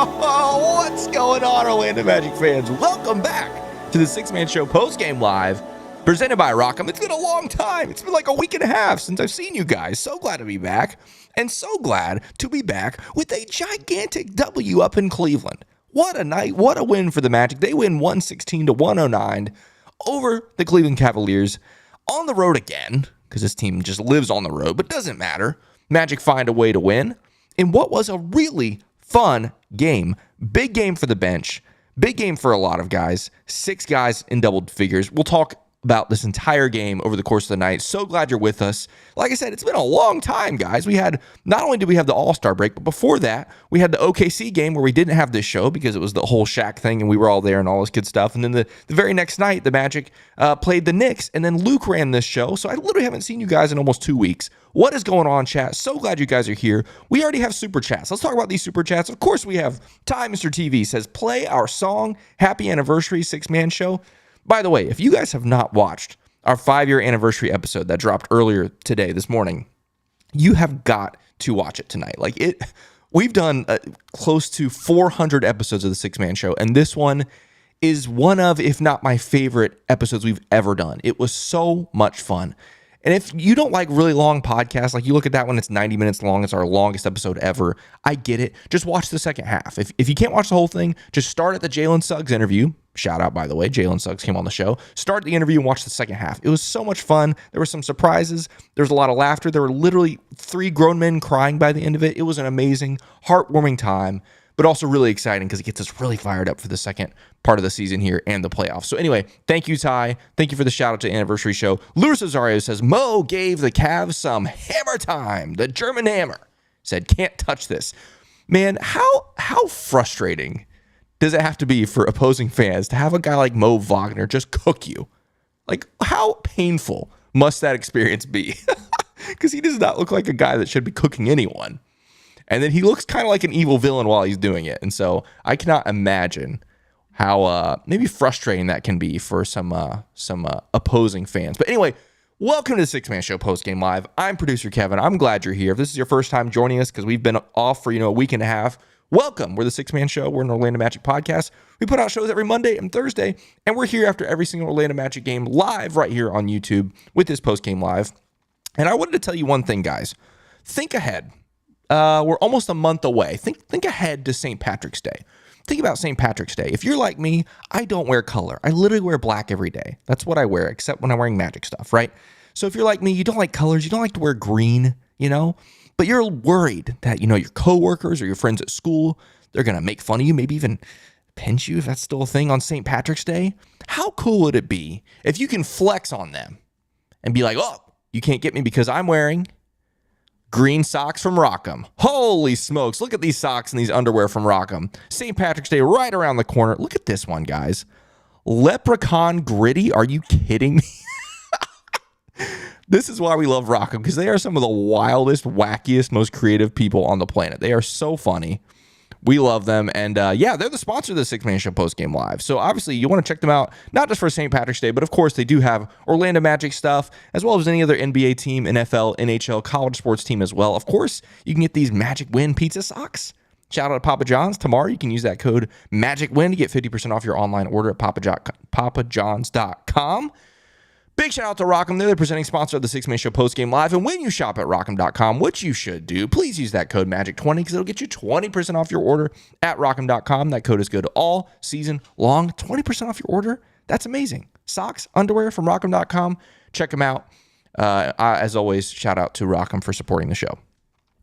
What's going on, Orlando Magic fans? Welcome back to the Six-Man Show Postgame Live, presented by Rock'em. It's been a long time. It's been like a week and a half since I've seen you guys. So glad to be back, and so glad to be back with a gigantic W up in Cleveland. What a night. What a win for the Magic. They win 116-109 over the Cleveland Cavaliers on the road again, because this team just lives on the road, but doesn't matter. Magic find a way to win in what was a really fun game. Big game for the bench. Big game for a lot of guys. 6 guys in double figures. We'll talk about this entire game over the course of the night. So glad you're with us. Like I said, it's been a long time, guys. Not only did we have the All-Star break, but before that, we had the OKC game where we didn't have this show because it was the whole Shaq thing and we were all there and all this good stuff. And then the very next night, the Magic played the Knicks, and then Luke ran this show. So I literally haven't seen you guys in almost 2 weeks. What is going on, chat? So glad you guys are here. We already have super chats. Let's talk about these super chats. Of course, we have Ty Mr. TV says, play our song, Happy Anniversary, Six-Man Show. By the way, if you guys have not watched our 5-year anniversary episode that dropped earlier today, this morning, you have got to watch it tonight. We've done close to 400 episodes of the Six-Man Show, and this one is one of, if not my favorite episodes we've ever done. It was so much fun. And if you don't like really long podcasts, like you look at that one, it's 90 minutes long. It's our longest episode ever. I get it. Just watch the second half. If you can't watch the whole thing, just start at the Jalen Suggs interview. Shout out, by the way. Jalen Suggs came on the show. Start the interview and watch the second half. It was so much fun. There were some surprises. There was a lot of laughter. There were literally 3 grown men crying by the end of it. It was an amazing, heartwarming time, but also really exciting because it gets us really fired up for the second part of the season here and the playoffs. So anyway, thank you, Ty. Thank you for the shout out to the anniversary show. Luis Rosario says, Mo gave the Cavs some hammer time. The German hammer said, can't touch this. Man, how frustrating does it have to be for opposing fans to have a guy like Mo Wagner just cook you? Like, how painful must that experience be? Because he does not look like a guy that should be cooking anyone. And then he looks kind of like an evil villain while he's doing it. And so I cannot imagine how maybe frustrating that can be for some opposing fans. But anyway, welcome to the Six-Man Show Postgame Live. I'm producer Kevin. I'm glad you're here. If this is your first time joining us, because we've been off for a week and a half, welcome. We're the Six-Man Show. We're an Orlando Magic podcast. We put out shows every Monday and Thursday, and we're here after every single Orlando Magic game live right here on YouTube with this Postgame Live. And I wanted to tell you one thing, guys. Think ahead. We're almost a month away. Think ahead to St. Patrick's Day. Think about St. Patrick's Day. If you're like me, I don't wear color. I literally wear black every day. That's what I wear, except when I'm wearing Magic stuff, right? So if you're like me, you don't like colors. You don't like to wear green, but you're worried that, your coworkers or your friends at school, they're going to make fun of you, maybe even pinch you if that's still a thing on St. Patrick's Day. How cool would it be if you can flex on them and be like, oh, you can't get me because I'm wearing green socks from Rock'em. Holy smokes. Look at these socks and these underwear from Rock'em. St. Patrick's Day right around the corner. Look at this one, guys. Leprechaun Gritty. Are you kidding me? This is why we love Rock'em, because they are some of the wildest, wackiest, most creative people on the planet. They are so funny. We love them. And they're the sponsor of the Six-Man Show Postgame Live. So obviously you want to check them out, not just for St. Patrick's Day, but of course they do have Orlando Magic stuff, as well as any other NBA team, NFL, NHL, college sports team as well. Of course, you can get these Magic Win pizza socks. Shout out to Papa John's. Tomorrow you can use that code MAGICWIN to get 50% off your online order at papajohns.com. Big shout out to Rock'em. They're the presenting sponsor of the Six-Man Show Postgame Live. And when you shop at Rock'em.com, which you should do, please use that code MAGIC20 because it'll get you 20% off your order at Rock'em.com. That code is good all season long. 20% off your order. That's amazing. Socks, underwear from Rock'em.com. Check them out. As always, shout out to Rock'em for supporting the show.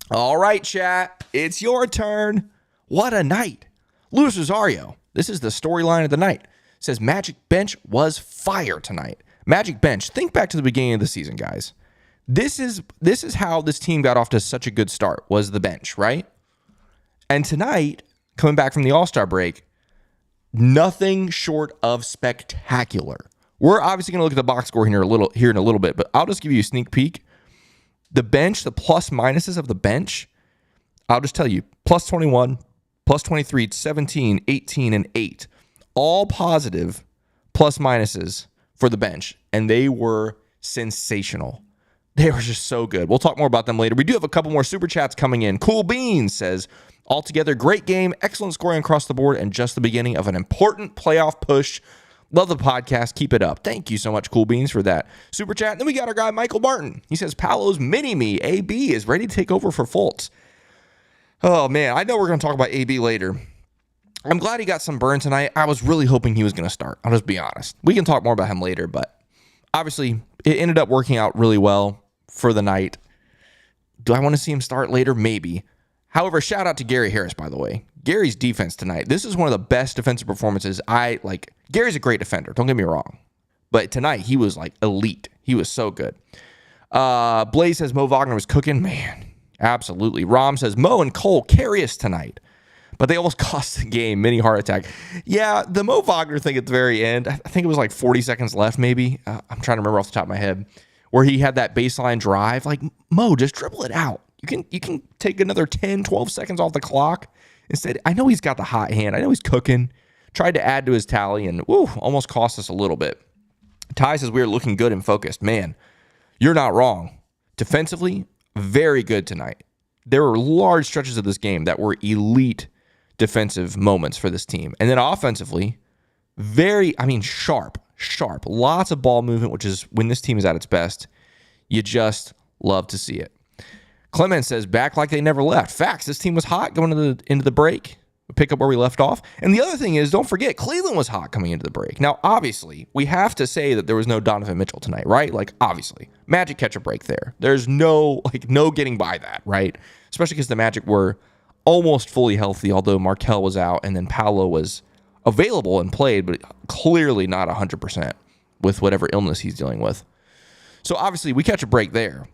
All right, chat. It's your turn. What a night. Luis Rosario, this is the storyline of the night, says Magic bench was fire tonight. Magic bench. Think back to the beginning of the season, guys. This is how this team got off to such a good start, was the bench, right? And tonight, coming back from the All-Star break, nothing short of spectacular. We're obviously going to look at the box score here in a little bit, but I'll just give you a sneak peek. The bench, the plus minuses of the bench, I'll just tell you, plus 21, plus 23, 17, 18, and 8. All positive plus minuses for the bench, and they were sensational. They were just so good. We'll talk more about them later. We do have a couple more super chats coming in. Cool Beans says, Altogether, great game, excellent scoring across the board, and just the beginning of an important playoff push. Love the podcast. Keep it up. Thank you so much, Cool Beans, for that super chat. And then we got our guy, Michael Martin. He says, Paolo's mini-me, AB, is ready to take over for Fultz. Oh, man, I know we're going to talk about AB later. I'm glad he got some burn tonight. I was really hoping he was going to start. I'll just be honest. We can talk more about him later, but obviously it ended up working out really well for the night. Do I want to see him start later? Maybe. However, shout out to Gary Harris, by the way. Gary's defense tonight, this is one of the best defensive performances I like. Gary's a great defender, don't get me wrong. But tonight, he was like elite. He was so good. Blaze says Mo Wagner was cooking. Man, absolutely. Rom says Mo and Cole carry us tonight. But they almost cost the game. Mini heart attack. Yeah, the Mo Wagner thing at the very end, I think it was like 40 seconds left maybe. I'm trying to remember off the top of my head. Where he had that baseline drive. Like, Mo, just dribble it out. You can take another 10, 12 seconds off the clock. Instead, I know he's got the hot hand. I know he's cooking. Tried to add to his tally and almost cost us a little bit. Ty says we are looking good and focused. Man, you're not wrong. Defensively, very good tonight. There were large stretches of this game that were elite defensive moments for this team. And then offensively, sharp. Lots of ball movement, which is when this team is at its best. You just love to see it. Clement says, back like they never left. Facts, this team was hot going into the break. We pick up where we left off. And the other thing is, don't forget, Cleveland was hot coming into the break. Now, obviously, we have to say that there was no Donovan Mitchell tonight, right? Like, obviously. Magic catch a break there. There's no getting by that, right? Especially because the Magic were almost fully healthy, although Markelle was out, and then Paolo was available and played, but clearly not 100% with whatever illness he's dealing with. So, obviously, we catch a break there.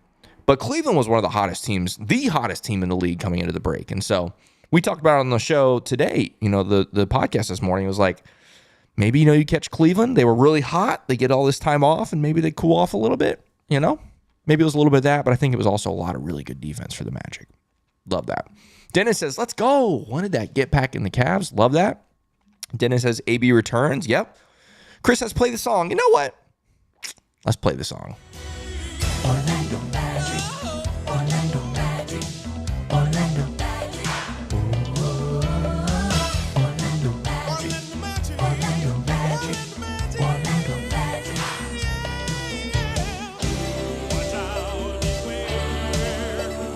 But Cleveland was one of the hottest teams, the hottest team in the league coming into the break. And so we talked about it on the show today, the podcast this morning was like, maybe, you catch Cleveland. They were really hot. They get all this time off and maybe they cool off a little bit, Maybe it was a little bit of that, but I think it was also a lot of really good defense for the Magic. Love that. Dennis says, let's go. Wanted that get back in the Cavs. Love that. Dennis says, AB returns. Yep. Chris says, play the song. You know what? Let's play the song. Orlando Magic, Orlando Magic, Orlando Magic, Orlando Magic, Orlando Magic, Orlando Magic.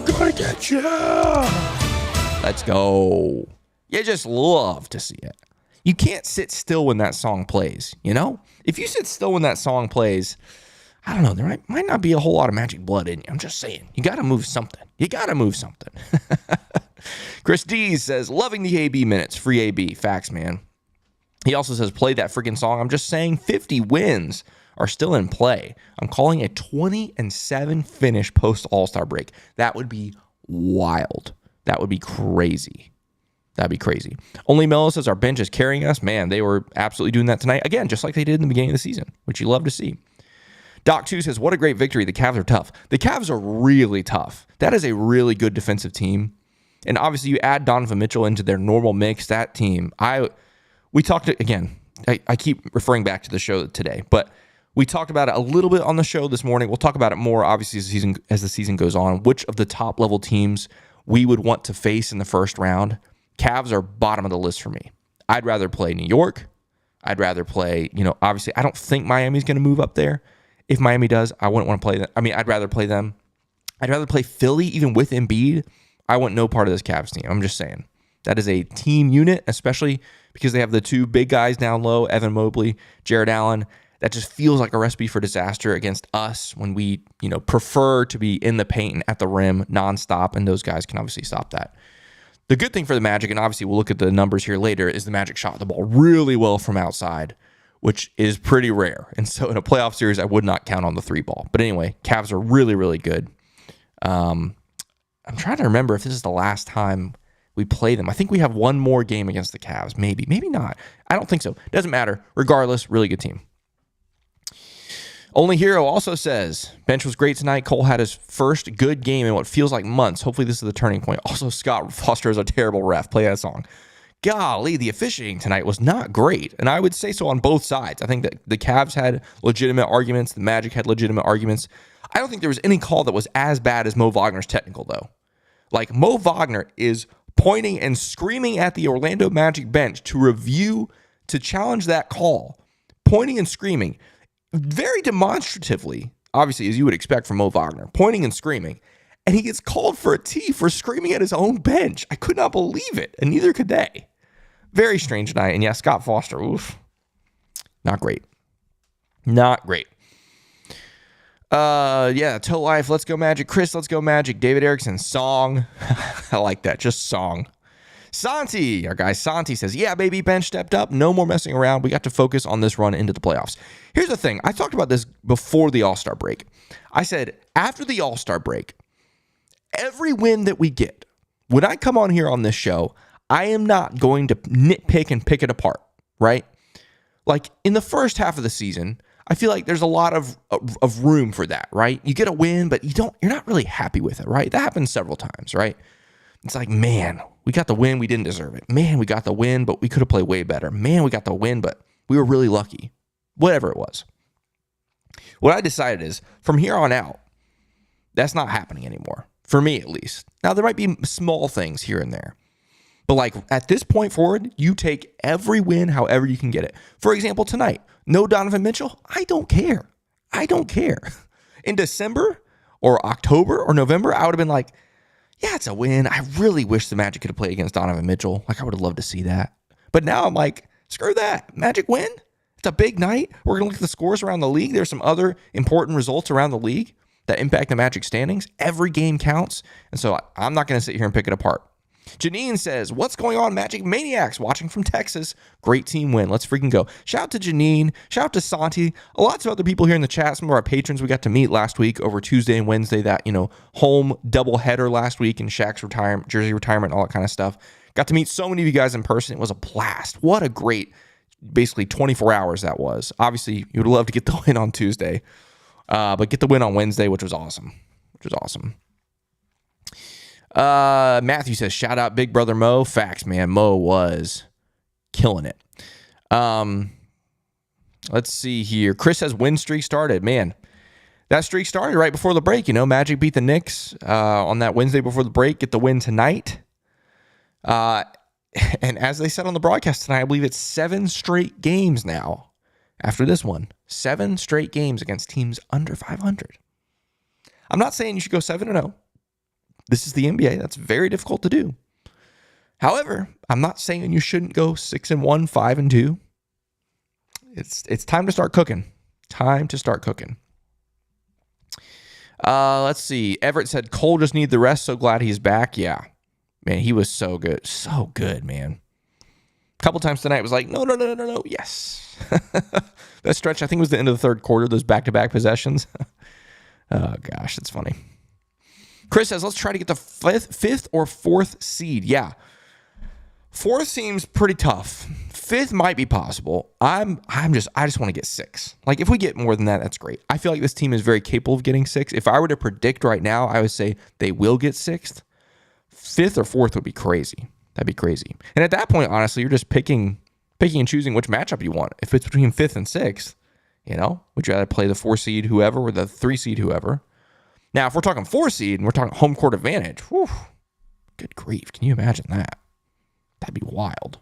Gonna get you. Let's go. You just love to see it. You can't sit still when that song plays, If you sit still when that song plays, I don't know, there might not be a whole lot of Magic blood in you. I'm just saying, you got to move something. Chris D says, loving the AB minutes. Free AB. Facts, man. He also says, play that freaking song. I'm just saying 50 wins are still in play. I'm calling a 20-7 finish post All-Star break. That would be wild. That would be crazy. That'd be crazy. Only Mello says our bench is carrying us. Man, they were absolutely doing that tonight. Again, just like they did in the beginning of the season, which you love to see. Doc 2 says, what a great victory. The Cavs are tough. The Cavs are really tough. That is a really good defensive team. And obviously you add Donovan Mitchell into their normal mix, that team. We talked, again, I keep referring back to the show today, but we talked about it a little bit on the show this morning. We'll talk about it more, obviously, as the season goes on, which of the top-level teams we would want to face in the first round. Cavs are bottom of the list for me. I'd rather play New York. I'd rather play, obviously, I don't think Miami's going to move up there. If Miami does, I wouldn't want to play them. I'd rather play them. I'd rather play Philly, even with Embiid. I want no part of this Cavs team. I'm just saying. That is a team unit, especially because they have the two big guys down low, Evan Mobley, Jared Allen. That just feels like a recipe for disaster against us when we, prefer to be in the paint and at the rim nonstop, and those guys can obviously stop that. The good thing for the Magic, and obviously we'll look at the numbers here later, is the Magic shot the ball really well from outside, which is pretty rare. And so in a playoff series, I would not count on the three ball. But anyway, Cavs are really, really good. I'm trying to remember if this is the last time we play them. I think we have one more game against the Cavs. Maybe not. I don't think so. Doesn't matter. Regardless, really good team. Only Hero also says, bench was great tonight. Cole had his first good game in what feels like months. Hopefully this is the turning point. Also, Scott Foster is a terrible ref. Play that song. Golly, the officiating tonight was not great. And I would say so on both sides. I think that the Cavs had legitimate arguments. The Magic had legitimate arguments. I don't think there was any call that was as bad as Mo Wagner's technical, though. Like, Mo Wagner is pointing and screaming at the Orlando Magic bench to challenge that call, pointing and screaming, very demonstratively, obviously, as you would expect from Mo Wagner, pointing and screaming, and he gets called for a T for screaming at his own bench. I could not believe it, and neither could they. Very strange night, and yeah, Scott Foster, oof, not great. Not great. Toe Life, let's go Magic. Chris, let's go Magic. David Erickson, song. I like that, just song. Santi, our guy Santi says, yeah, baby, bench stepped up. No more messing around. We got to focus on this run into the playoffs. Here's the thing. I talked about this before the All-Star break. I said, after the All-Star break, every win that we get, when I come on here on this show, I am not going to nitpick and pick it apart, right? Like in the first half of the season, I feel like there's a lot of room for that, right? You get a win, but you're not really happy with it, right? That happens several times, right? It's like, man, we got the win, we didn't deserve it. Man, we got the win, but we could have played way better. Man, we got the win, but we were really lucky. Whatever it was. What I decided is, from here on out, that's not happening anymore. For me, at least. Now, there might be small things here and there. But like at this point forward, you take every win however you can get it. For example, tonight, no Donovan Mitchell. I don't care. I don't care. In December or October or November, I would have been like, yeah, it's a win. I really wish the Magic could have played against Donovan Mitchell. Like, I would have loved to see that. But now I'm like, screw that. Magic win. It's a big night. We're going to look at the scores around the league. There's some other important results around the league that impact the Magic standings. Every game counts. And so I'm not going to sit here and pick it apart. Janine says, what's going on, Magic Maniacs? Watching from Texas. Great team win. Let's freaking go. Shout out to Janine. Shout out to Santi. Lots of other people here in the chat. Some of our patrons we got to meet last week over Tuesday and Wednesday. That, home doubleheader last week in Shaq's retirement, jersey retirement, all that kind of stuff. Got to meet so many of you guys in person. It was a blast. What a great, basically 24 hours that was. Obviously, you would love to get the win on Tuesday, but get the win on Wednesday, which was awesome. Matthew says, shout out Big Brother Mo. Facts, man. Mo was killing it. Let's see here. Chris says win streak started. Man, that streak started right before the break. Magic beat the Knicks on that Wednesday before the break. Get the win tonight. And as they said on the broadcast tonight, I believe it's 7 straight games now after this one. 7 straight games against teams under 500. I'm not saying you should go 7-0. This is the NBA. That's very difficult to do. However, I'm not saying you shouldn't go 6-1, 5-2. It's time to start cooking. Let's see. Everett said Cole just needs the rest. So glad he's back. Yeah, man, he was so good, man. A couple times tonight was like, no. Yes, that stretch I think was the end of the third quarter. Those back-to-back possessions. Oh gosh, that's funny. Chris says, let's try to get the fifth or fourth seed. Yeah. 4th seems pretty tough. 5th might be possible. I just want to get 6. Like, if we get more than that, that's great. I feel like this team is very capable of getting 6. If I were to predict right now, I would say they will get 6th. 5th or 4th would be crazy. That'd be crazy. And at that point, honestly, you're just picking and choosing which matchup you want. If it's between 5th and 6th, would you rather play the 4 seed whoever or the 3 seed whoever? Now, if we're talking 4 seed and we're talking home court advantage, whew, good grief. Can you imagine that? That'd be wild.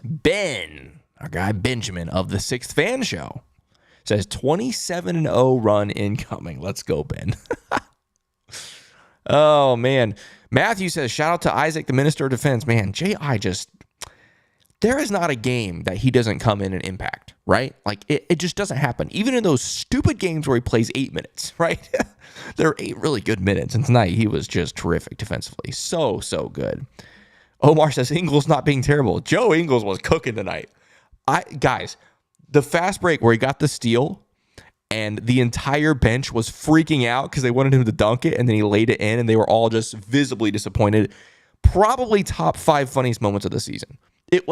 Ben, our guy Benjamin of the 6th Fan Show, says 27-0 run incoming. Let's go, Ben. Oh, man. Matthew says, shout out to Isaac, the Minister of Defense. Man, J.I. there is not a game that he doesn't come in and impact, right? Like, it just doesn't happen. Even in those stupid games where he plays 8 minutes, right? There are 8 really good minutes. And tonight, he was just terrific defensively. So good. Omar says, Ingles not being terrible. Joe Ingles was cooking tonight. Guys, the fast break where he got the steal and the entire bench was freaking out because they wanted him to dunk it, and then he laid it in, and they were all just visibly disappointed. Probably top 5 funniest moments of the season.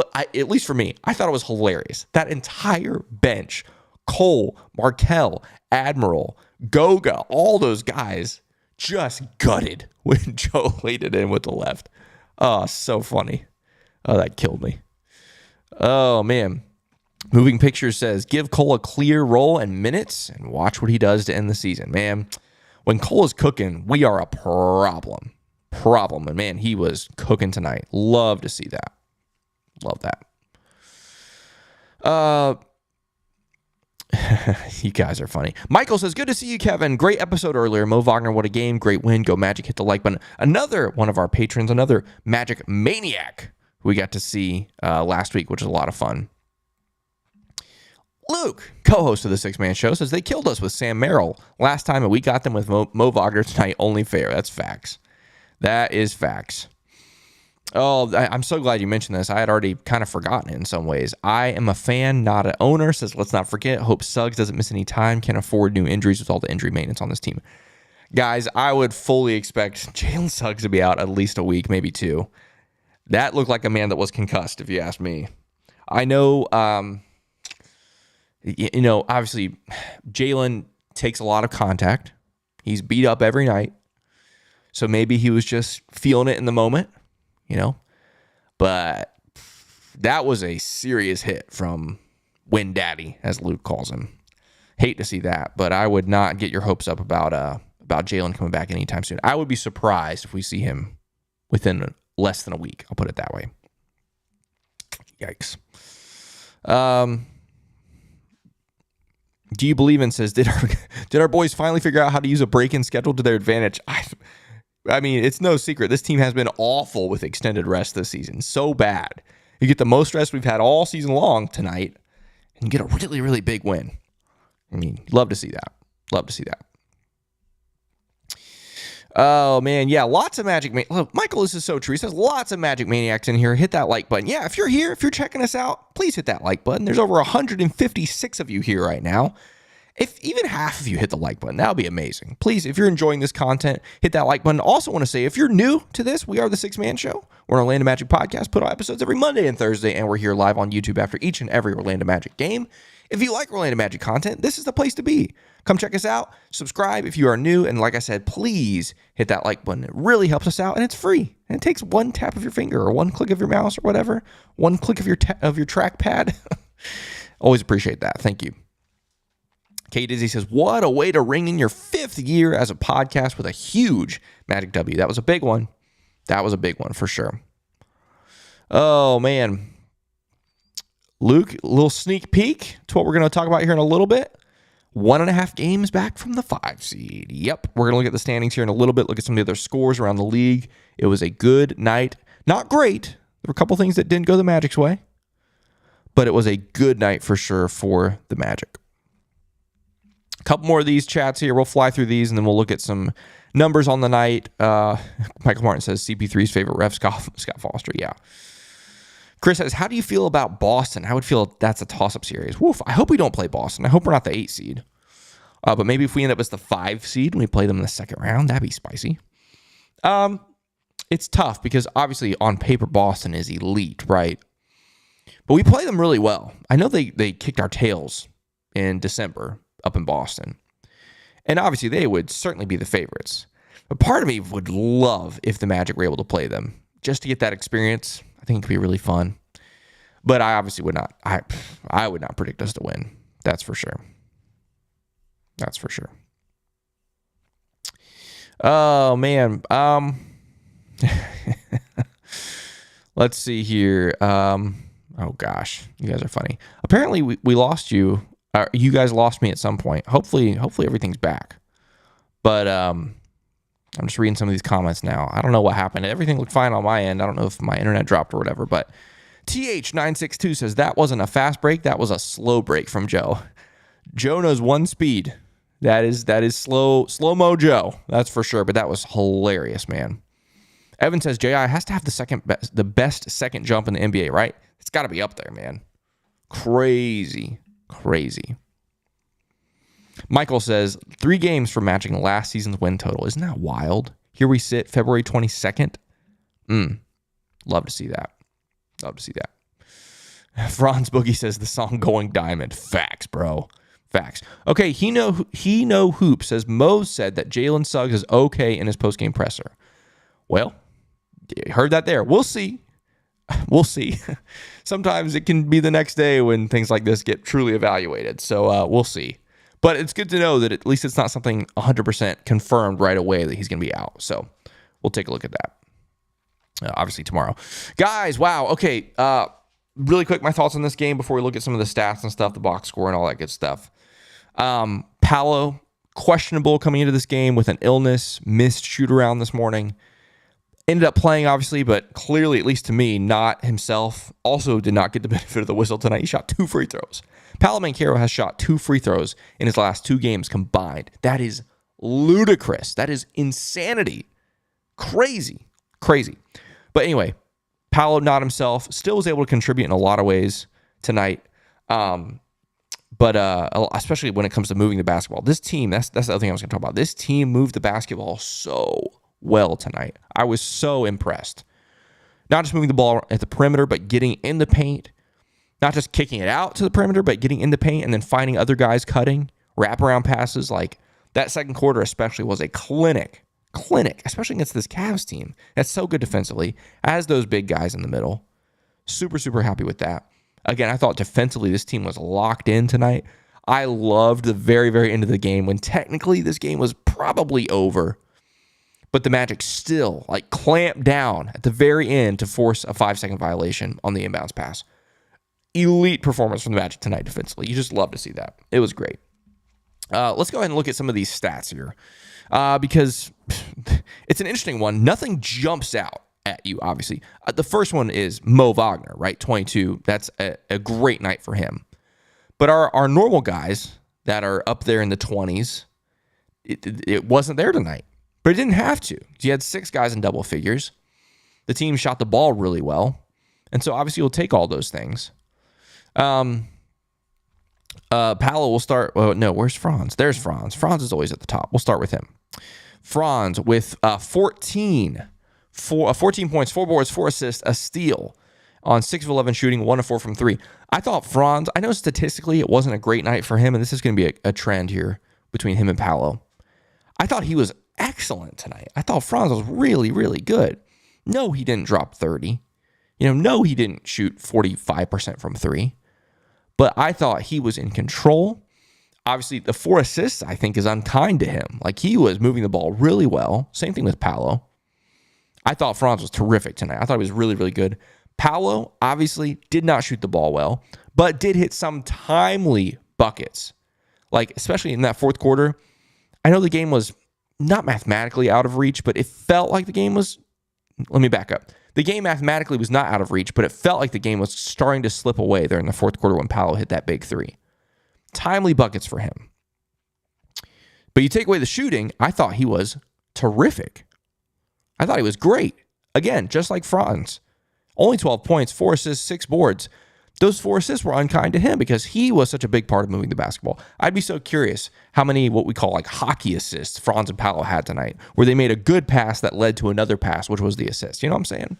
At least for me, I thought it was hilarious. That entire bench, Cole, Markelle, Admiral, Goga, all those guys just gutted when Joe laid it in with the left. Oh, so funny. Oh, that killed me. Oh, man. Moving Pictures says, give Cole a clear role and minutes and watch what he does to end the season. Man, when Cole is cooking, we are a problem. problem. And man, he was cooking tonight. Love to see that. Love that. You guys are funny. Michael says, good to see you, Kevin. Great episode earlier. Mo Wagner, what a game. Great win. Go Magic. Hit the like button. Another one of our patrons, another Magic Maniac we got to see last week, which is a lot of fun. Luke, co-host of the Six Man Show, says they killed us with Sam Merrill last time, and we got them with Mo Wagner tonight. Only fair. That's facts. That is facts. Oh, I'm so glad you mentioned this. I had already kind of forgotten it in some ways. I am a fan, not an owner. Says, let's not forget. Hope Suggs doesn't miss any time. Can't afford new injuries with all the injury maintenance on this team. Guys, I would fully expect Jalen Suggs to be out at least a week, maybe 2. That looked like a man that was concussed, if you ask me. I know, obviously, Jalen takes a lot of contact. He's beat up every night. So maybe he was just feeling it in the moment, But that was a serious hit from Win Daddy, as Luke calls him. Hate to see that, but I would not get your hopes up about Jalen coming back anytime soon. I would be surprised if we see him within less than a week. I'll put it that way. Yikes. Do you believe in says, did our boys finally figure out how to use a break-in schedule to their advantage? I mean, it's no secret. This team has been awful with extended rest this season. So bad. You get the most rest we've had all season long tonight and you get a really, really big win. I mean, love to see that. Love to see that. Oh, man. Yeah, lots of Magic Look, Michael, this is so true. He says lots of Magic Maniacs in here. Hit that like button. Yeah, if you're here, if you're checking us out, please hit that like button. There's over 156 of you here right now. If even half of you hit the like button, that would be amazing. Please, if you're enjoying this content, hit that like button. Also want to say, if you're new to this, we are the Six Man Show. We're an Orlando Magic podcast, put out episodes every Monday and Thursday, and we're here live on YouTube after each and every Orlando Magic game. If you like Orlando Magic content, this is the place to be. Come check us out. Subscribe if you are new. And like I said, please hit that like button. It really helps us out, and it's free. And it takes one tap of your finger or one click of your mouse or whatever. One click of your trackpad. Always appreciate that. Thank you. K Dizzy says, what a way to ring in your 5th year as a podcast with a huge Magic W. That was a big one. That was a big one for sure. Oh, man. Luke, a little sneak peek to what we're going to talk about here in a little bit. 1.5 games back from the 5 seed. Yep. We're going to look at the standings here in a little bit, look at some of the other scores around the league. It was a good night. Not great. There were a couple things that didn't go the Magic's way, but it was a good night for sure for the Magic. A couple more of these chats here. We'll fly through these, and then we'll look at some numbers on the night. Michael Martin says CP3's favorite ref, Scott Foster. Yeah. Chris says, how do you feel about Boston? I would feel that's a toss-up series. Woof. I hope we don't play Boston. I hope we're not the 8 seed. But maybe if we end up as the 5 seed and we play them in the second round, that'd be spicy. It's tough because obviously on paper Boston is elite, right? But we play them really well. I know they kicked our tails in December up in Boston. And obviously they would certainly be the favorites. But part of me would love if the Magic were able to play them just to get that experience. I think it could be really fun. But I obviously would not. I would not predict us to win. That's for sure. That's for sure. Oh, man. Let's see here. Oh, gosh. You guys are funny. Apparently, we lost you. You guys lost me at some point. Hopefully everything's back. But I'm just reading some of these comments now. I don't know what happened. Everything looked fine on my end. I don't know if my internet dropped or whatever. But TH962 says that wasn't a fast break. That was a slow break from Joe. Joe knows one speed. That is slow-mo Joe. That's for sure. But that was hilarious, man. Evan says J.I. has to have the best second jump in the NBA, right? It's got to be up there, man. Crazy. Michael says 3 games from matching last season's win total. Isn't that wild? Here we sit, February 22nd. Love to see that. Franz Boogie says the song Going Diamond. Facts, bro. Facts. Okay, he know Hoop says Mo said that Jalen Suggs is okay in his postgame presser. Well, you heard that there. We'll see. Sometimes it can be the next day when things like this get truly evaluated. So we'll see. But it's good to know that at least it's not something 100% confirmed right away that he's going to be out. So we'll take a look at that. obviously tomorrow. Guys, wow. Okay, really quick, my thoughts on this game before we look at some of the stats and stuff, the box score and all that good stuff. Paolo, questionable coming into this game with an illness, missed shoot around this morning. Ended up playing, obviously, but clearly, at least to me, not himself. Also did not get the benefit of the whistle tonight. He shot 2 free throws. Paolo Banchero has shot 2 free throws in his last 2 games combined. That is ludicrous. That is insanity. Crazy. But anyway, Paolo, not himself, still was able to contribute in a lot of ways tonight. But especially when it comes to moving the basketball. This team, that's the other thing I was going to talk about. This team moved the basketball so well tonight. I was so impressed. Not just moving the ball at the perimeter, but getting in the paint. Not just kicking it out to the perimeter, but getting in the paint and then finding other guys cutting, wraparound passes. Like that second quarter especially was a clinic, especially against this Cavs team. That's so good defensively, as those big guys in the middle. Super happy with that. Again, I thought defensively this team was locked in tonight. I loved the very, very end of the game when technically this game was probably over. But the Magic still clamped down at the very end to force a 5-second violation on the inbounds pass. Elite performance from the Magic tonight defensively. You just love to see that. It was great. Let's go ahead and look at some of these stats here because it's an interesting one. Nothing jumps out at you, obviously. The first one is Mo Wagner, right? 22. That's a great night for him. But our normal guys that are up there in the 20s, it wasn't there tonight. But it didn't have to. You had 6 guys in double figures. The team shot the ball really well. And so obviously you'll take all those things. Paolo will start. Oh, no, where's Franz? There's Franz. Franz is always at the top. We'll start with him. Franz with 14 points, 4 boards, 4 assists, a steal on 6 of 11 shooting, 1 of 4 from 3. I thought Franz, I know statistically it wasn't a great night for him, and this is going to be a trend here between him and Paolo. I thought he was excellent tonight. I thought Franz was really, really good. No, he didn't drop 30. No, he didn't shoot 45% from 3. But I thought he was in control. Obviously, the 4 assists, I think, is unkind to him. He was moving the ball really well. Same thing with Paolo. I thought Franz was terrific tonight. I thought he was really, really good. Paolo, obviously, did not shoot the ball well, but did hit some timely buckets. Especially in that fourth quarter. I know the game was not mathematically out of reach, but it felt like the game was... Let me back up. The game mathematically was not out of reach, but it felt like the game was starting to slip away there in the fourth quarter when Paolo hit that big 3. Timely buckets for him. But you take away the shooting, I thought he was terrific. I thought he was great. Again, just like Franz. Only 12 points, 4 assists, 6 boards. Those 4 assists were unkind to him because he was such a big part of moving the basketball. I'd be so curious how many what we call hockey assists Franz and Paolo had tonight, where they made a good pass that led to another pass, which was the assist. You know what I'm saying?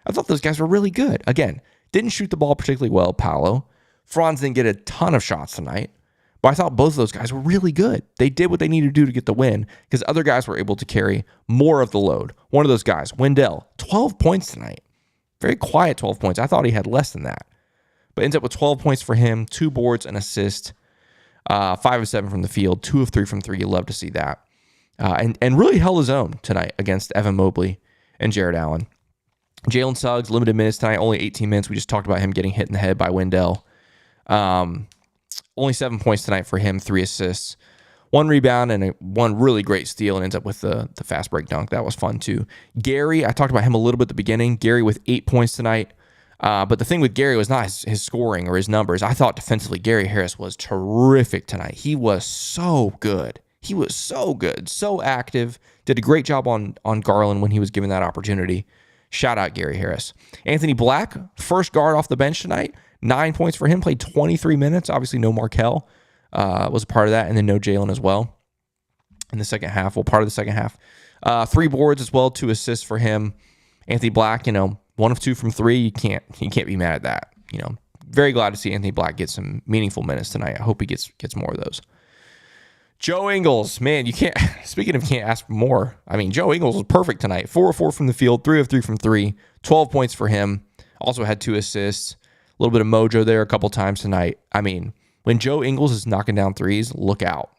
I thought those guys were really good. Again, didn't shoot the ball particularly well, Paolo. Franz didn't get a ton of shots tonight, but I thought both of those guys were really good. They did what they needed to do to get the win because other guys were able to carry more of the load. One of those guys, Wendell, 12 points tonight. Very quiet 12 points. I thought he had less than that. But ends up with 12 points for him, 2 boards, an assist, 5 of 7 from the field, 2 of 3 from 3. You love to see that. And really held his own tonight against Evan Mobley and Jared Allen. Jalen Suggs, limited minutes tonight, only 18 minutes. We just talked about him getting hit in the head by Wendell. Only 7 points tonight for him, 3 assists, 1 rebound, and 1 really great steal, and ends up with the fast break dunk. That was fun, too. Gary, I talked about him a little bit at the beginning. Gary with 8 points tonight. But the thing with Gary was not his scoring or his numbers. I thought defensively, Gary Harris was terrific tonight. He was so good. He was so good, so active. Did a great job on Garland when he was given that opportunity. Shout out Gary Harris. Anthony Black, first guard off the bench tonight. 9 points for him, played 23 minutes. Obviously, no Markelle was a part of that, and then no Jalen as well in the second half. Well, part of the second half. 3 boards as well, 2 assists for him. Anthony Black, 1 of 2 from 3. You can't be mad at that. Very glad to see Anthony Black get some meaningful minutes tonight. I hope he gets more of those. Joe Ingles, man, you can't. Speaking of can't ask for more. Joe Ingles was perfect tonight. 4 of 4 from the field, 3 of 3 from 3. 12 points for him. Also had 2 assists. A little bit of mojo there a couple times tonight. When Joe Ingles is knocking down threes, look out.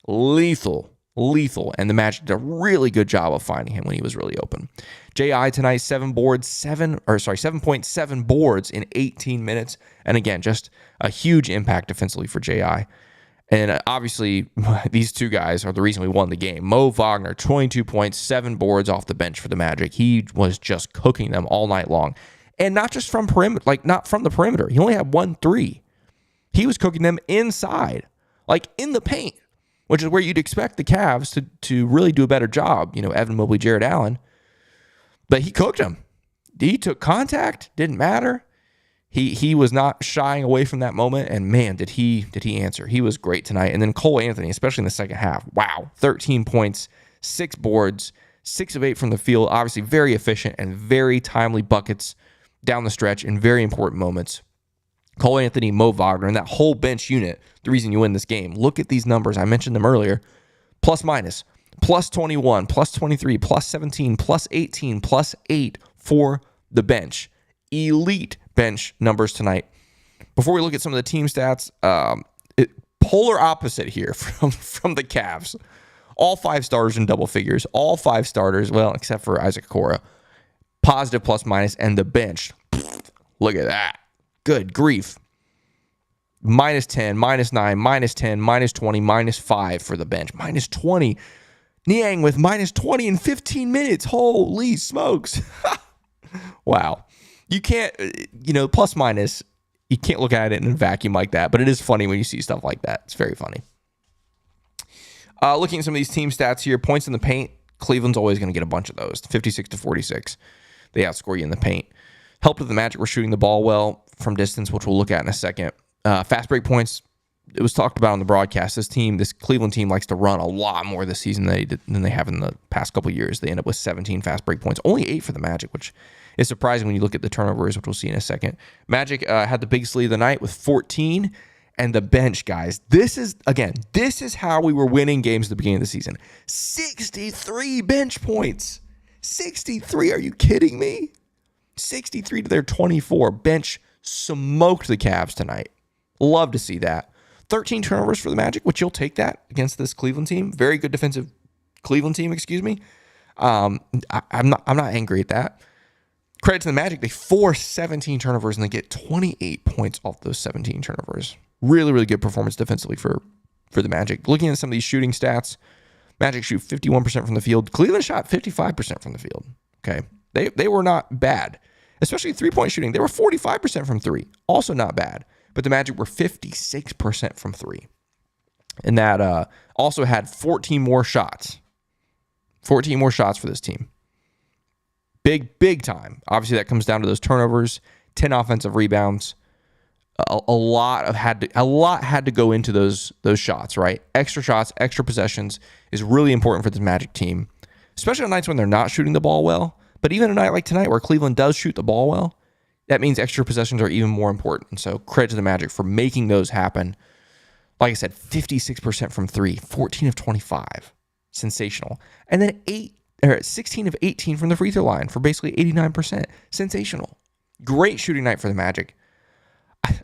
Lethal Lethal. And the Magic did a really good job of finding him when he was really open. J.I. tonight, 7.7 boards in 18 minutes. And again, just a huge impact defensively for J.I. And obviously, these two guys are the reason we won the game. Mo Wagner, 22 points, 7 boards off the bench for the Magic. He was just cooking them all night long. And not just from perimeter, not from the perimeter. He only had 1 3. He was cooking them inside, in the paint, which is where you'd expect the Cavs to really do a better job. Evan Mobley, Jared Allen. But he cooked him. He took contact. Didn't matter. He was not shying away from that moment. And man, did he answer. He was great tonight. And then Cole Anthony, especially in the second half. Wow. 13 points, 6 boards, 6 of 8 from the field. Obviously very efficient and very timely buckets down the stretch in very important moments. Cole Anthony, Mo Wagner, and that whole bench unit, the reason you win this game. Look at these numbers. I mentioned them earlier. Plus minus. Plus 21, plus 23, plus 17, plus 18, plus 8 for the bench. Elite bench numbers tonight. Before we look at some of the team stats, polar opposite here from the Cavs. All 5 starters in double figures. All 5 starters, well, except for Isaac Cora. Positive plus minus, and the bench. Look at that. Good grief. Minus 10, minus 9, minus 10, minus 20, minus 5 for the bench. Minus 20. Niang with minus 20 in 15 minutes. Holy smokes. Wow. You can't, plus minus, you can't look at it in a vacuum like that, but it is funny when you see stuff like that. It's very funny. Looking at some of these team stats here, points in the paint, Cleveland's always going to get a bunch of those. 56-46. They outscore you in the paint. Helped with the Magic, we're shooting the ball well from distance, which we'll look at in a second. Fast break points, it was talked about on the broadcast. This Cleveland team likes to run a lot more this season than they have in the past couple of years. They end up with 17 fast break points, only 8 for the Magic, which is surprising when you look at the turnovers, which we'll see in a second. Magic had the biggest lead of the night with 14, and the bench, guys. This is how we were winning games at the beginning of the season. 63 bench points. 63, are you kidding me? 63 to their 24. Bench smoked the Cavs tonight. Love to see that. 13 turnovers for the Magic, which you'll take that against this Cleveland team. Very good defensive Cleveland team, excuse me. I'm not angry at that. Credit to the Magic, they force 17 turnovers and they get 28 points off those 17 turnovers. Really, really good performance defensively for the Magic. Looking at some of these shooting stats, Magic shoot 51% from the field. Cleveland shot 55% from the field. Okay, they were not bad, especially 3-point shooting. They were 45% from 3, also not bad. But the Magic were 56% from 3. And that also had 14 more shots. 14 more shots for this team. Big time. Obviously, that comes down to those turnovers, 10 offensive rebounds. A lot had to go into those shots, right? Extra shots, extra possessions is really important for this Magic team, especially on nights when they're not shooting the ball well. But even a night like tonight where Cleveland does shoot the ball well, that means extra possessions are even more important. And so credit to the Magic for making those happen. Like I said, 56% from 3, 14 of 25. Sensational. And then 16 of 18 from the free throw line for basically 89%. Sensational. Great shooting night for the Magic.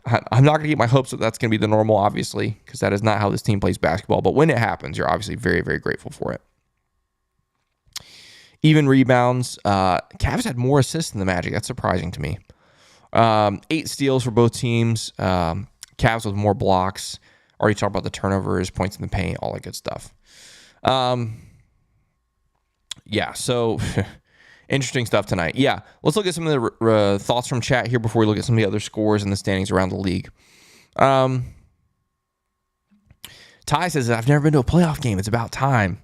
I'm not going to get my hopes that that's going to be the normal, obviously, because that is not how this team plays basketball. But when it happens, you're obviously very, very grateful for it. Even rebounds. Cavs had more assists than the Magic. That's surprising to me. 8 steals for both teams. Cavs with more blocks. Already talked about the turnovers, points in the paint, all that good stuff. Yeah, so interesting stuff tonight. Yeah, let's look at some of the thoughts from chat here before we look at some of the other scores and the standings around the league. Ty says, I've never been to a playoff game. It's about time.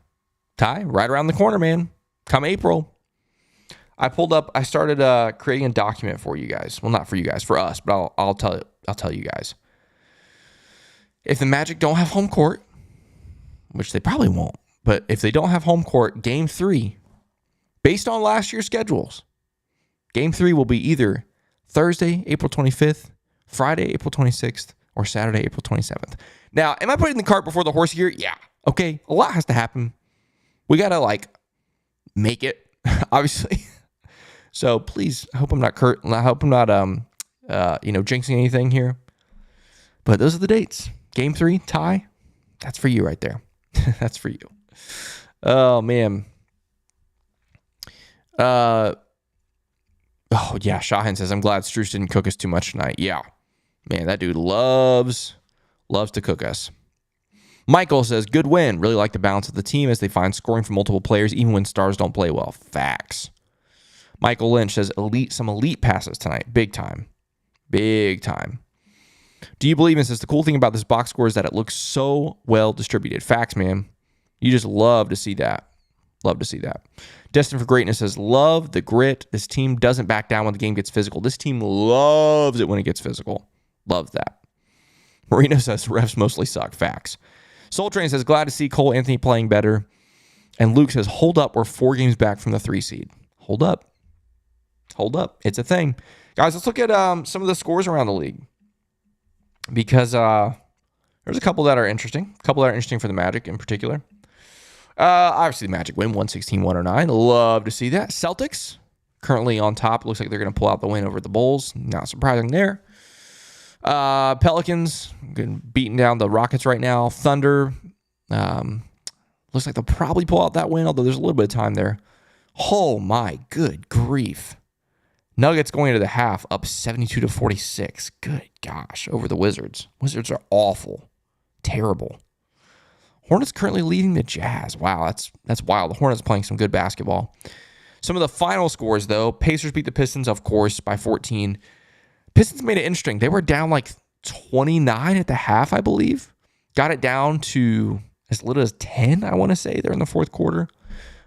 Ty, right around the corner, man. Come April. I started creating a document for you guys. Well, not for you guys, for us, but I'll tell you guys. If the Magic don't have home court, which they probably won't, but if they don't have home court, Game 3, based on last year's schedules, Game 3 will be either Thursday, April 25th, Friday, April 26th, or Saturday, April 27th. Now, am I putting the cart before the horse here? Yeah. Okay, a lot has to happen. We got to, make it, obviously. So please, I hope I'm not jinxing anything here. But those are the dates. Game 3, Ty, that's for you right there. That's for you. Oh, man. Oh, yeah. Shahin says, I'm glad Struce didn't cook us too much tonight. Yeah. Man, that dude loves to cook us. Michael says, good win. Really like the balance of the team as they find scoring from multiple players even when stars don't play well. Facts. Michael Lynch says, some elite passes tonight. Big time. Big time. Do you believe in this? The cool thing about this box score is that it looks so well distributed. Facts, man. You just love to see that. Love to see that. Destined for Greatness says, love the grit. This team doesn't back down when the game gets physical. This team loves it when it gets physical. Love that. Marino says, refs mostly suck. Facts. Soul Train says, glad to see Cole Anthony playing better. And Luke says, hold up. We're 4 games back from the 3 seed. Hold up. Hold up. It's a thing. Guys, let's look at some of the scores around the league. Because there's a couple that are interesting. A couple that are interesting for the Magic in particular. Obviously, the Magic win 116-109. Love to see that. Celtics currently on top. It looks like they're going to pull out the win over the Bulls. Not surprising there. Pelicans beating down the Rockets right now. Thunder looks like they'll probably pull out that win, although there's a little bit of time there. Oh my good grief. Nuggets going into the half up 72-46. Good gosh, over the Wizards. Wizards are awful. Terrible. Hornets currently leading the Jazz. Wow, that's wild. The Hornets playing some good basketball. Some of the final scores, though. Pacers beat the Pistons, of course, by 14. Pistons made it interesting. They were down like 29 at the half, I believe. Got it down to as little as 10, I want to say, there in the fourth quarter.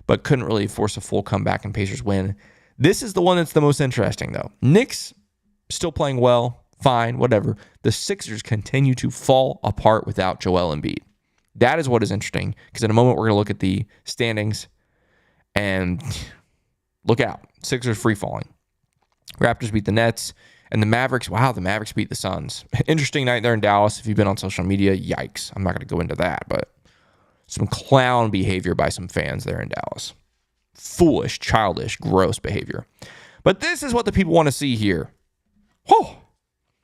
But couldn't really force a full comeback and Pacers win. This is the one that's the most interesting, though. Knicks still playing well, fine, whatever. The Sixers continue to fall apart without Joel Embiid. That is what is interesting, because in a moment we're going to look at the standings and look out. Sixers free falling. Raptors beat the Nets, and the Mavericks, wow, the Mavericks beat the Suns. Interesting night there in Dallas. If you've been on social media, yikes. I'm not going to go into that, but some clown behavior by some fans there in Dallas. Foolish, childish, gross behavior. But this is what the people want to see here. Whew.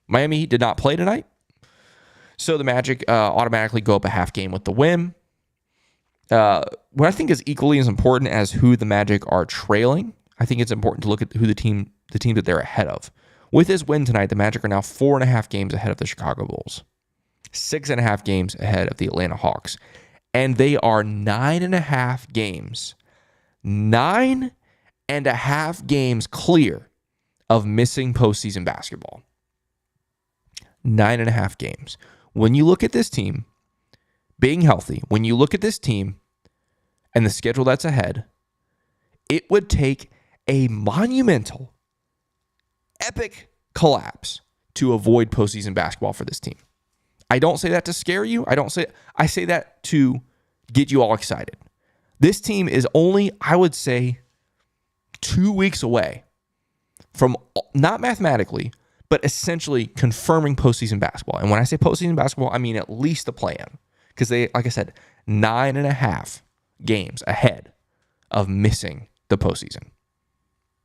Miami Heat did not play tonight. So the Magic automatically go up a half game with the win. What I think is equally as important as who the Magic are trailing, I think it's important to look at who the team that they're ahead of. With this win tonight, the Magic are now 4.5 games ahead of the Chicago Bulls. 6.5 games ahead of the Atlanta Hawks. And they are 9.5 games. 9.5 games clear of missing postseason basketball. 9.5 games. When you look at this team being healthy, when you look at this team and the schedule that's ahead, it would take a monumental, epic collapse to avoid postseason basketball for this team. I don't say that to scare you. I say that to get you all excited. This team is only, I would say, 2 weeks away from, not mathematically, but essentially confirming postseason basketball. And when I say postseason basketball, I mean at least the play-in. Because they, like I said, 9.5 games ahead of missing the postseason.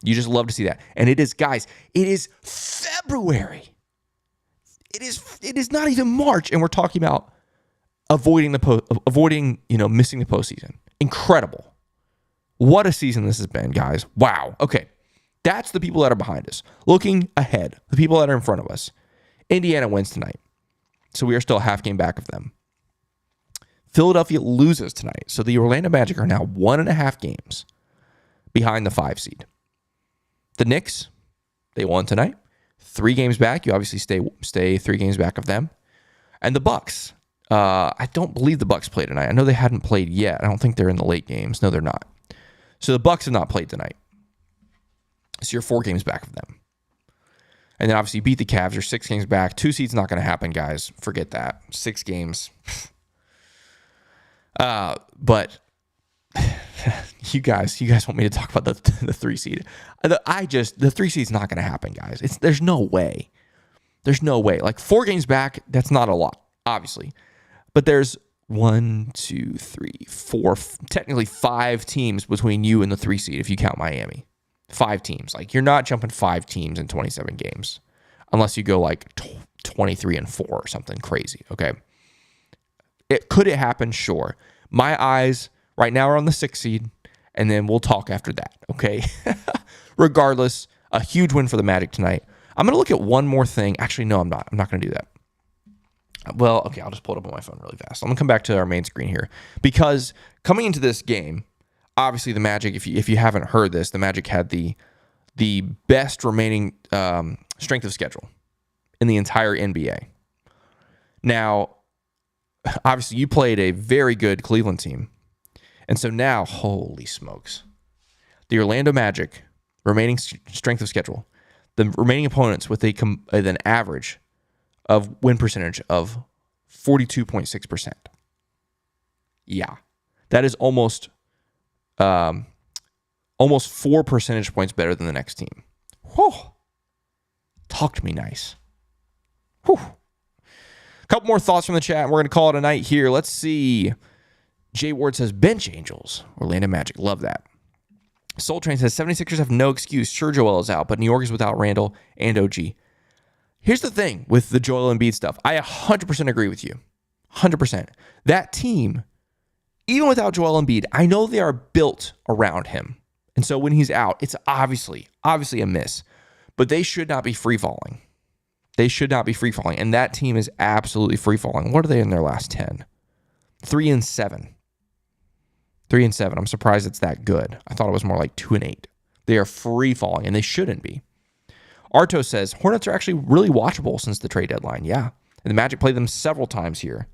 You just love to see that. And it is, guys, it is February. It is not even March, and we're talking about avoiding missing the postseason. Incredible. What a season this has been, guys. Wow. Okay. That's the people that are behind us. Looking ahead, the people that are in front of us. Indiana wins tonight, so we are still a half game back of them. Philadelphia loses tonight, so the Orlando Magic are now 1.5 games behind the 5 seed. The Knicks, they won tonight. 3 games back. You obviously stay 3 games back of them. And the Bucks. I don't believe the Bucks played tonight. I know they hadn't played yet. I don't think they're in the late games. No, they're not. So the Bucks have not played tonight. So you're 4 games back of them. And then obviously you beat the Cavs. You're 6 games back. 2 seeds not going to happen, guys. Forget that. 6 games. But you guys want me to talk about the 3 seed. The 3 seed's not going to happen, guys. There's no way. There's no way. Like 4 games back, that's not a lot, obviously. But there's 1, 2, 3, 4, technically 5 teams between you and the 3 seed if you count Miami. 5 teams. Like you're not jumping 5 teams in 27 games unless you go like 23-4 or something crazy. Okay. Could it happen? Sure. My eyes Right now we're on the 6th seed, and then we'll talk after that, okay? Regardless, a huge win for the Magic tonight. I'm going to look at one more thing. Actually, no, I'm not. I'm not going to do that. Well, okay, I'll just pull it up on my phone really fast. I'm going to come back to our main screen here because coming into this game, obviously the Magic, if you haven't heard this, the Magic had the best remaining strength of schedule in the entire NBA. Now, obviously you played a very good Cleveland team. And so now, holy smokes, the Orlando Magic remaining strength of schedule, the remaining opponents with an average of win percentage of 42.6%. Yeah, that is almost 4 percentage points better than the next team. Whew. Talk to me nice. Whew. A couple more thoughts from the chat. We're going to call it a night here. Let's see. Jay Ward says, bench Angels. Orlando Magic. Love that. Soul Train says, 76ers have no excuse. Sure, Joel is out, but New York is without Randall and OG. Here's the thing with the Joel Embiid stuff. I 100% agree with you. 100%. That team, even without Joel Embiid, I know they are built around him. And so when he's out, it's obviously a miss. But they should not be free-falling. They should not be free-falling. And that team is absolutely free-falling. What are they in their last 10? 3-7. 3-7. I'm surprised it's that good. I thought it was more like 2-8. They are free-falling, and they shouldn't be. Arto says, Hornets are actually really watchable since the trade deadline. Yeah. And the Magic played them several times here.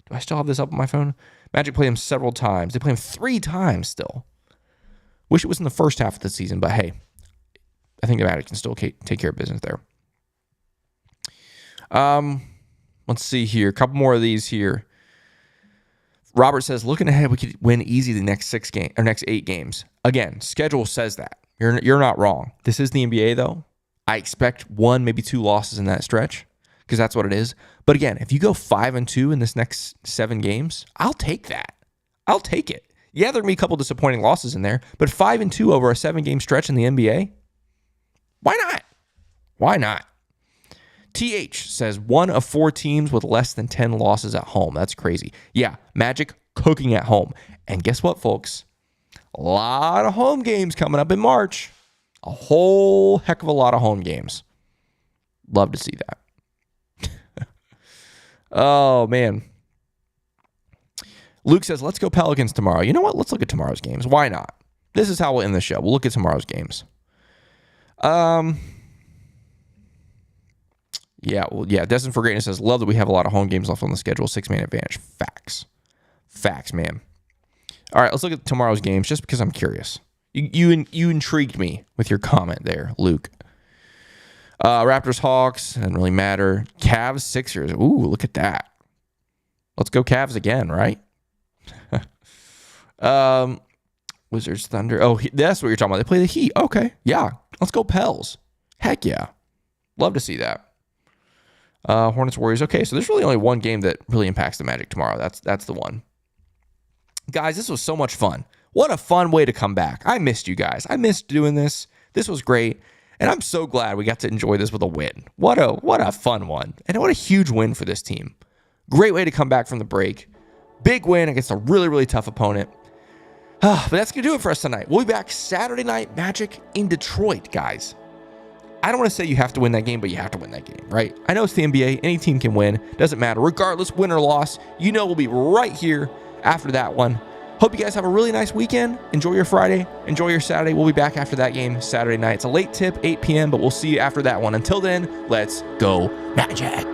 Do I still have this up on my phone? Magic played them several times. They played them 3 times still. Wish it was in the first half of the season, but hey, I think the Magic can still take care of business there. Let's see here. A couple more of these here. Robert says, looking ahead, we could win easy the next 8 games. Again, schedule says that. You're not wrong. This is the NBA, though. I expect 1, maybe 2 losses in that stretch because that's what it is. But again, if you go 5-2 in this next 7 games, I'll take that. I'll take it. Yeah, there are going to be a couple disappointing losses in there, but 5-2 over a 7-game stretch in the NBA? Why not? Why not? TH says 1 of 4 teams with less than 10 losses at home. That's crazy. Yeah, Magic cooking at home. And guess what, folks? A lot of home games coming up in March. A whole heck of a lot of home games. Love to see that. Oh, man. Luke says, let's go Pelicans tomorrow. You know what? Let's look at tomorrow's games. Why not? This is how we'll end the show. We'll look at tomorrow's games. Yeah. Destined for Greatness says, love that we have a lot of home games left on the schedule. 6-man advantage. Facts, man. All right, let's look at tomorrow's games just because I'm curious. You intrigued me with your comment there, Luke. Raptors, Hawks, doesn't really matter. Cavs, Sixers. Ooh, look at that. Let's go Cavs again, right? Wizards, Thunder. Oh, that's what you're talking about. They play the Heat. Okay, yeah. Let's go Pels. Heck yeah. Love to see that. Hornets, Warriors. Okay, so there's really only one game that really impacts the Magic tomorrow. That's the one. Guys, this was so much fun. What a fun way to come back. I missed you guys. I missed doing this. This was great. And I'm so glad we got to enjoy this with a win. What a fun one. And what a huge win for this team. Great way to come back from the break. Big win against a really, really tough opponent. But that's going to do it for us tonight. We'll be back Saturday night Magic in Detroit, guys. I don't want to say you have to win that game, but you have to win that game, right? I know it's the NBA. Any team can win. Doesn't matter. Regardless, win or loss, you know we'll be right here after that one. Hope you guys have a really nice weekend. Enjoy your Friday. Enjoy your Saturday. We'll be back after that game Saturday night. It's a late tip, 8 p.m., but we'll see you after that one. Until then, let's go Magic.